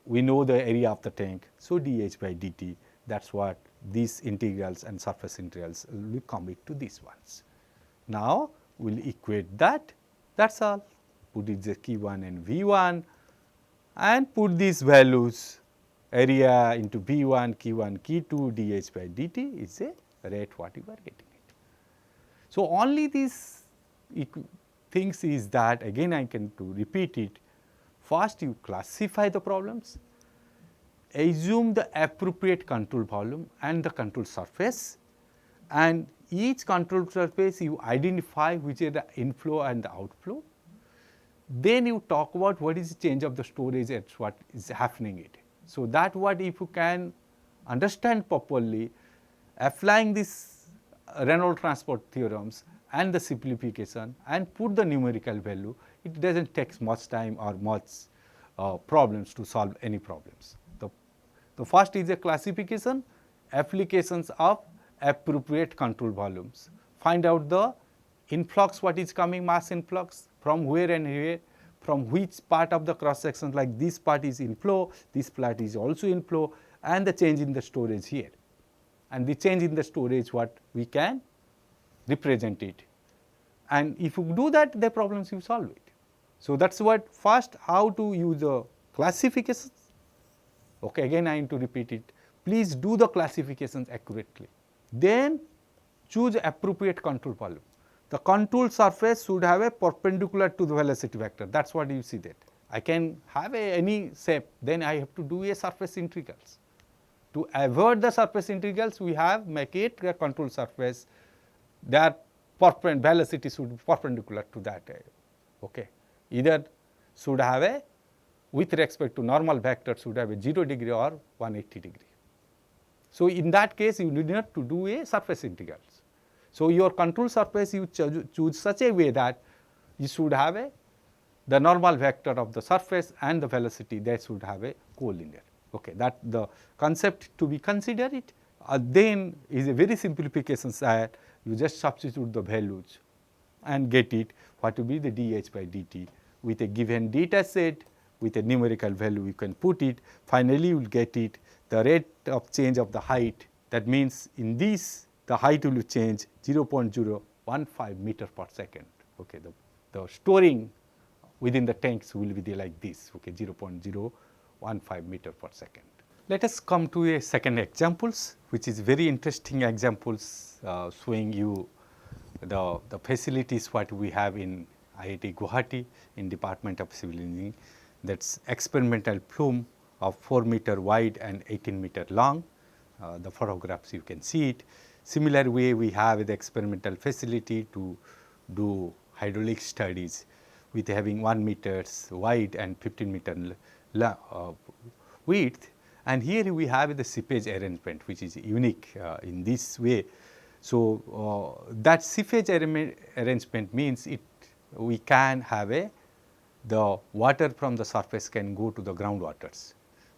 S1: we know the area of the tank. So, dH by dt, that is what these integrals and surface integrals will commit to these ones. Now, we will equate that is all, put it the Q1 and V1 and put these values area into V1, Q1, Q2, dH by dt is a rate what you are getting it. So, only these things is that again I can to repeat it. First you classify the problems, assume the appropriate control volume and the control surface, and each control surface you identify which is the inflow and the outflow. Then you talk about what is the change of the storage at what is happening it. So, that what if you can understand properly, applying this Reynolds transport theorems and the simplification and put the numerical value, it does not take much time or much problems to solve any problems. The first is a classification, applications of appropriate control volumes, find out the influx, what is coming mass influx, from where and where, from which part of the cross section, like this part is inflow, this part is also inflow, and the change in the storage here. And the change in the storage what we can represent it. And if you do that, the problems you solve it. So, that is what first how to use the classifications. Okay, again I am to repeat it, please do the classifications accurately. Then choose appropriate control volume. The control surface should have a perpendicular to the velocity vector, that is what you see that. I can have any shape, then I have to do a surface integrals. To avoid the surface integrals, we have make it a control surface, their velocity should be perpendicular to that. Okay. Either should have a, with respect to normal vector, should have a 0 degree or 180 degree. So, in that case you need not to do a surface integrals. So, your control surface you choose such a way that you should have the normal vector of the surface and the velocity, that should have a collinear. Okay, that the concept to be considered it. Then is a very simplification that you just substitute the values and get it what will be the dH by dt with a given data set with a numerical value you can put it. Finally, you will get it the rate of change of the height, that means in this the height will change 0.015 meter per second. Okay, the storing within the tanks will be like this, okay, 0.015 meter per second. Let us come to a second examples, which is very interesting examples showing you the facilities what we have in IIT Guwahati in Department of Civil Engineering. That is experimental plume of 4 meter wide and 18 meter long. The photographs you can see it. Similar way we have the experimental facility to do hydraulic studies with having 1 meters wide and 15 meter width. And here we have the seepage arrangement, which is unique in this way. So, that seepage arrangement means we can have the water from the surface can go to the groundwaters.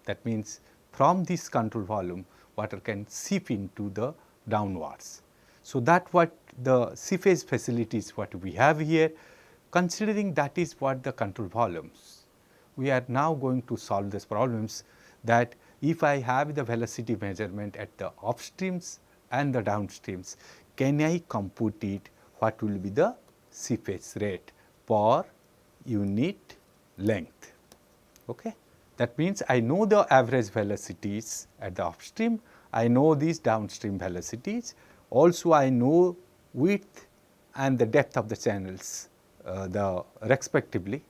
S1: That means from this control volume, water can seep into the downwards. So, that what the seepage facilities what we have here, considering that is what the control volumes. We are now going to solve these problems that if I have the velocity measurement at the upstreams and the downstreams, can I compute it what will be the seepage rate per unit length. Okay. That means I know the average velocities at the upstream, I know these downstream velocities, also I know width and the depth of the channels the respectively,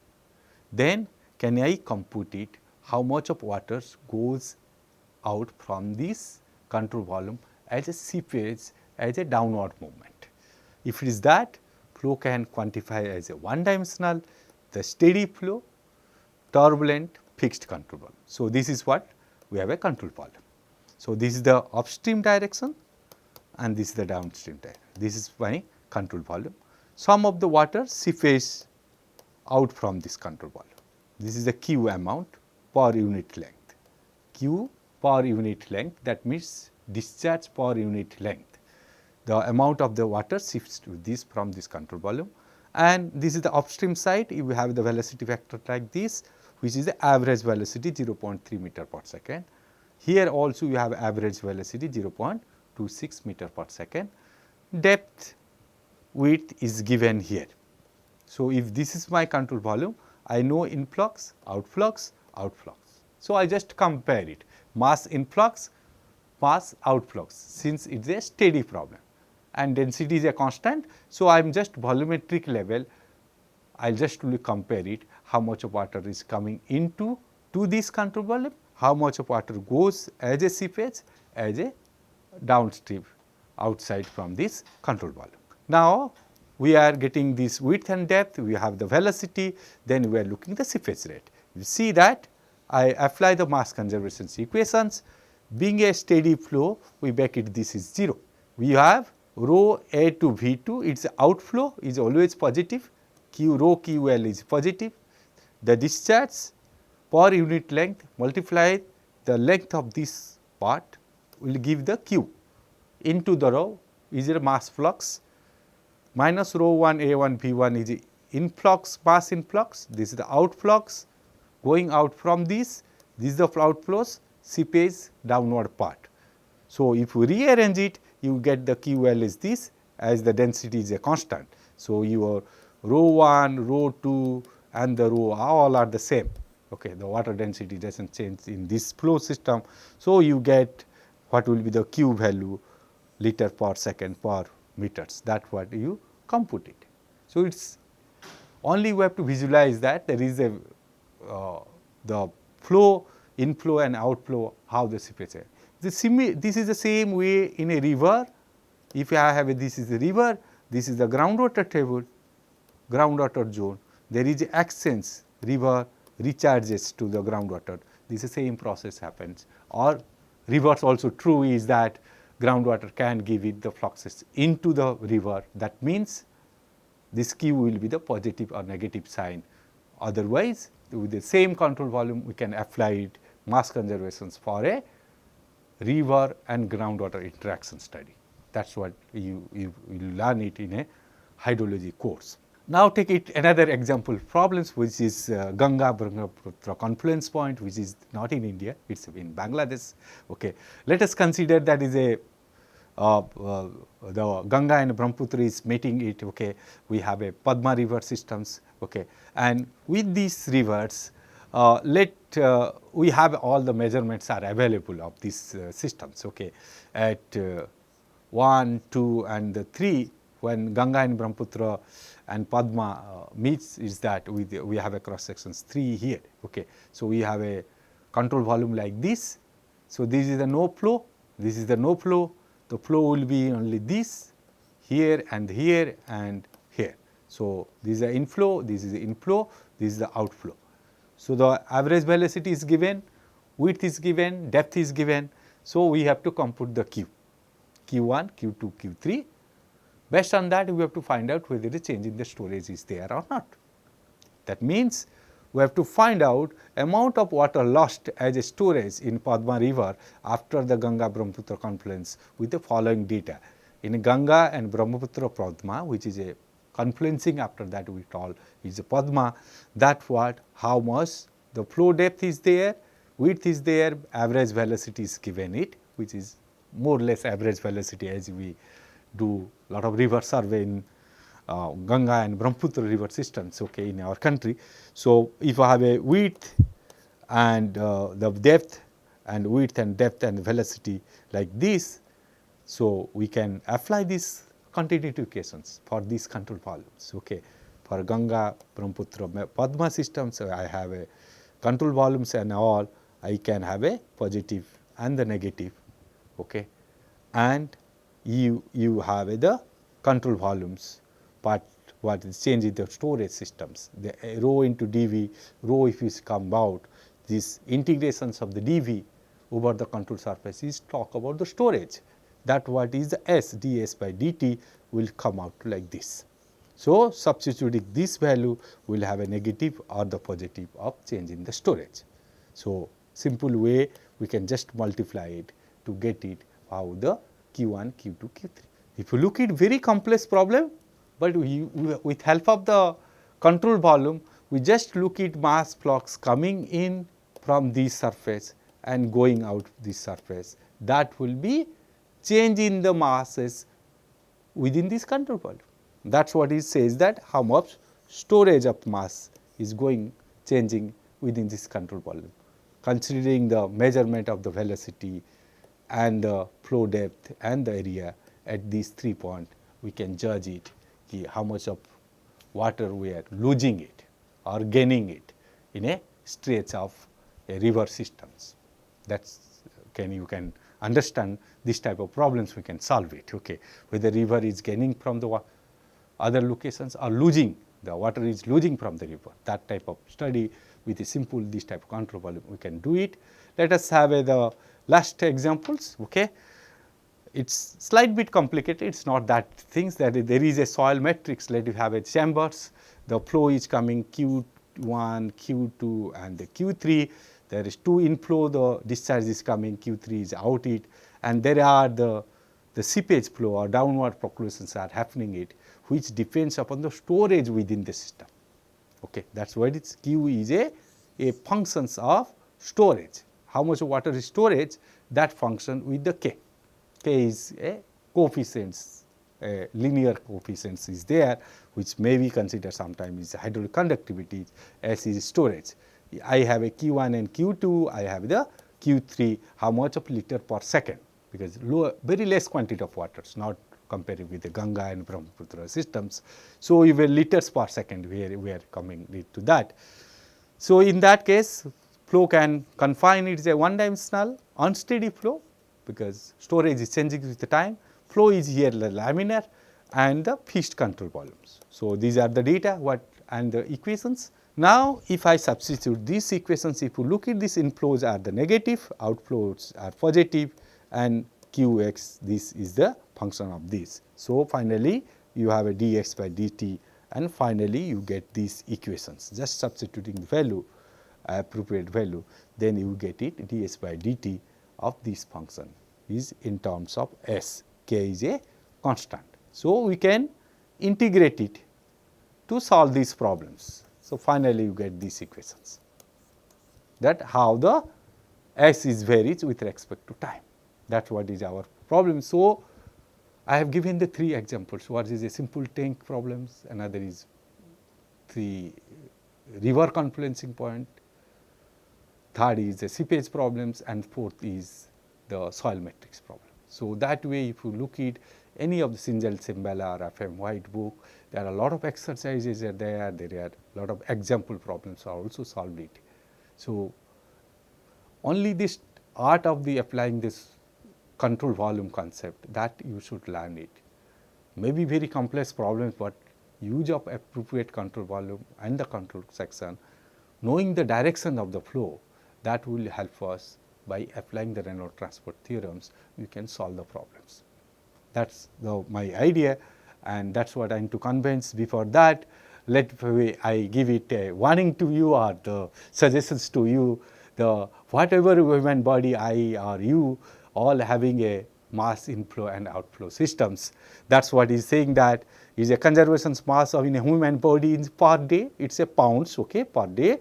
S1: then can I compute it how much of water goes out from this control volume as a seepage, as a downward movement. If it is that, flow can quantify as a one dimensional, the steady flow, turbulent, fixed control volume. So, this is what we have a control volume. So, this is the upstream direction and this is the downstream direction. This is my control volume. Some of the water seepages out from this control volume. This is the Q amount per unit length. Q per unit length, that means discharge per unit length. The amount of the water shifts to this from this control volume, and this is the upstream side. You have the velocity vector like this, which is the average velocity 0.3 meter per second. Here also you have average velocity 0.26 meter per second. Depth, width is given here. So, if this is my control volume, I know influx, outflux, outflux. So, I just compare it, mass influx, mass outflux, since it is a steady problem and density is a constant. So, I am just volumetric level, I will just only compare it, how much of water is coming into this control volume, how much of water goes as a seepage, as a downstream outside from this control volume. Now, we are getting this width and depth, we have the velocity, then we are looking the seepage rate. You see that I apply the mass conservation equations, being a steady flow, we make it this is 0. We have rho A to V2, its outflow is always positive, Q rho QL is positive. The discharge per unit length multiply the length of this part will give the Q into the rho is a mass flux minus rho 1 A1 V1 is influx, mass influx, this is the outflux going out from this is the outflows, seepage downward part. So, if you rearrange it, you get the QL is this as the density is a constant. So, your rho 1, rho 2 and the rho all are the same. Okay, the water density does not change in this flow system. So, you get what will be the Q value liter per second per meters, that what you compute it. So, it is only we have to visualize that there is a the flow, inflow and outflow, how the seepage is. This is the same way in a river. If I have this is the river, this is the groundwater table, groundwater zone, there is a exchange, river recharges to the groundwater, this is the same process happens. Or reverse also true is that groundwater can give it the fluxes into the river, that means this Q will be the positive or negative sign. Otherwise, with the same control volume we can apply it mass conservations for a river and groundwater interaction study. That is what you learn it in a hydrology course. Now, take it another example problems, which is Ganga Brahmaputra confluence point, which is not in India, it is in Bangladesh. Okay. Let us consider that is a the Ganga and Brahmaputra is meeting it. Okay. We have a Padma river systems. Okay. And with these rivers, we have all the measurements are available of these systems. Okay. At 1, 2 and 3, when Ganga and Brahmaputra and Padma meets, is that we have a cross sections 3 here. Okay. So, we have a control volume like this. So, this is the no flow, this is the no flow, the flow will be only this here and here and here. So, this is the inflow, this is the inflow, this is the outflow. So, the average velocity is given, width is given, depth is given. So, we have to compute the Q, Q1, Q2, Q3. Based on that, we have to find out whether the change in the storage is there or not. That means, we have to find out amount of water lost as a storage in Padma river after the Ganga Brahmaputra confluence with the following data. In Ganga and Brahmaputra Padma, which is a confluencing after that we call is a Padma, that what how much the flow depth is there, width is there, average velocity is given it, which is more or less average velocity as we do lot of river survey in Ganga and Brahmaputra river systems, okay, in our country. So, if I have a width and the depth and width and depth and velocity like this, so we can apply this
S2: continuity equations for these control volumes. Okay. For Ganga, Brahmaputra, Padma systems, I have a control volumes and all, I can have a positive and the negative. Okay. And you have the control volumes part, what is change in the storage systems, the rho into dV, rho if you come out, these integrations of the dV over the control surface is talk about the storage, that what is the S, ds by dt will come out like this. So, substituting this value will have a negative or the positive of change in the storage. So, simple way we can just multiply it to get it how the Q1, Q2, Q3. If you look at very complex problem, but with help of the control volume, we just look at mass flux coming in from this surface and going out this surface, that will be change in the masses within this control volume. That is what it says, that how much storage of mass is going changing within this control volume. Considering the measurement of the velocity and the flow depth and the area at these 3 points, we can judge it, how much of water we are losing it or gaining it in a stretch of a river systems. That's you can understand this type of problems, we can solve it. Okay. Whether river is gaining from the other locations or losing, the water is losing from the river, that type of study with a simple this type of control volume we can do it. Let us have the last examples. Okay. It's slight bit complicated, it's not that things, that there is a soil matrix, let you have a chambers, the flow is coming Q1, Q2 and the Q3, there is 2 inflow, the discharge is coming, Q3 is out it, and there are the seepage flow or downward percolations are happening it, which depends upon the storage within the system. Okay. That is what it's Q is a functions of storage, how much water is storage, that function with the K. K is a coefficients, linear coefficients is there, which may be considered sometimes is hydraulic conductivity, S is storage. I have a Q1 and Q2, I have the Q3, how much of liter per second, because very less quantity of water, not comparing with the Ganga and Brahmaputra systems. So, even liters per second we are coming to that. So, in that case flow can confine, it is a one dimensional unsteady flow, because storage is changing with the time, flow is here laminar and the fixed control volumes. So, these are the data what and the equations. Now, if I substitute these equations, if you look at these inflows are the negative, outflows are positive, and Qx, this is the function of this. So, finally, you have a dx by dt, and finally, you get these equations, just substituting the value, appropriate value, then you get it ds by dt of this function is in terms of S, K is a constant. So, we can integrate it to solve these problems. So, finally, you get these equations, that how the S is varies with respect to time, that is what is our problem. So, I have given the 3 examples, what is a simple tank problems, another is 3 river confluencing point, third is the seepage problems, and fourth is the soil matrix problem. So, that way if you look at any of the Sinjal Simbala or FM White book, there are a lot of exercises are there are a lot of example problems are also solved it. So, only this art of the applying this control volume concept, that you should learn it. Maybe very complex problems, but use of appropriate control volume and the control section, knowing the direction of the flow, that will help us by applying the Reynolds transport theorems, we can solve the problems. That is my idea, and that is what I am to convince. Before that, let me I give it a warning to you or the suggestions to you, the whatever human body, I or you, all having a mass inflow and outflow systems. That is what he is saying, that is a conservation mass of in a human body in per day, it is a pounds, okay, per day,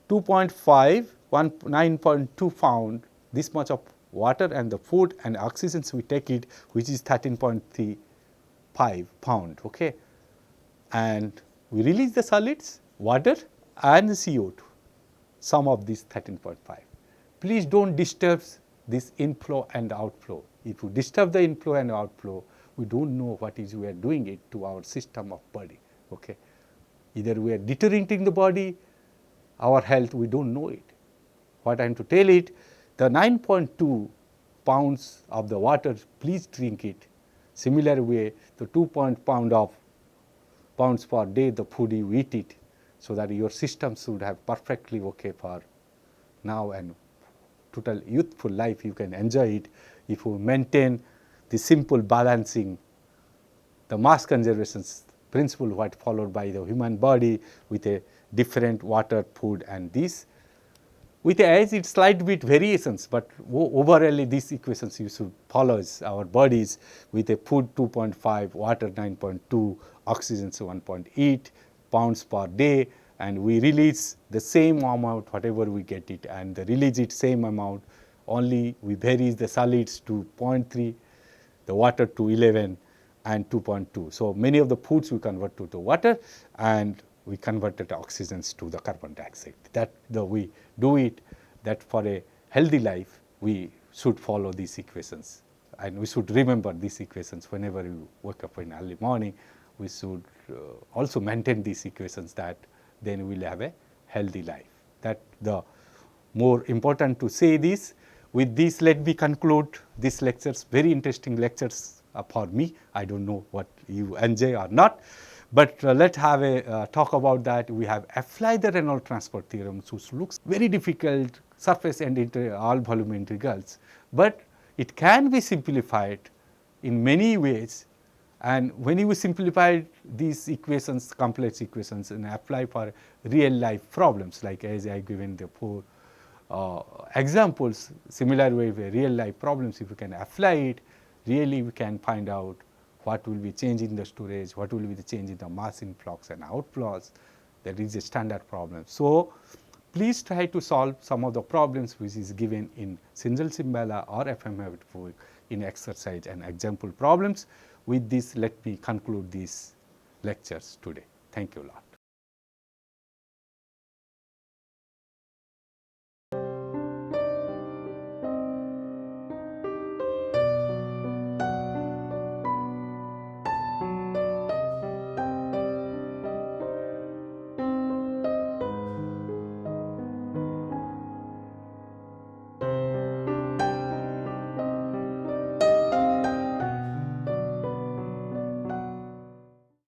S2: 2.5, 9.2 pound, this much of water and the food and oxygen we take it, which is 13.35 pound, okay, and we release the solids, water and CO2, sum of this 13.5. Please do not disturb this inflow and outflow. If you disturb the inflow and outflow,
S1: we don't know what is we are doing it to our system of body. Okay. Either we are deteriorating the body, our health, we don't know it. What I am to tell it, the 9.2 pounds of the water, please drink it. Similar way, the 2 pounds per day, the food you eat it, so that your system should have perfectly okay for now and total youthful life. You can enjoy it if you maintain the simple balancing, the mass conservation principle what followed by the human body with a different water, food and this. With as its slight bit variations, but overall these equations you should follow our bodies with a food 2.5, water 9.2, oxygen 1.8 pounds per day, and we release the same amount whatever we get it, and the release it same amount, only we vary the solids to 0.3, the water to 11 and 2.2. So, many of the foods we convert to the water and we converted oxygens to the carbon dioxide. That we do it, that for a healthy life we should follow these equations, and we should remember these equations whenever you wake up in early morning. We should also maintain these equations, that then we will have a healthy life. That the more important to say this. With this, let me conclude these lectures, very interesting lectures for me. I don't know what you enjoy or not. But let's have a talk about that. We have applied the Reynolds transport theorem, which looks very difficult, surface and all volume integrals, but it can be simplified in many ways. And when you simplify these equations, complex equations, and apply for real life problems, like as I given the 4 examples, similar way with real life problems, if you can apply it, really we can find out what will be change in the storage, what will be the change in the mass influx and outflows. That is a standard problem. So, please try to solve some of the problems which is given in Single-Simbala or FMF in exercise and example problems. With this, let me conclude these lectures today. Thank you a lot.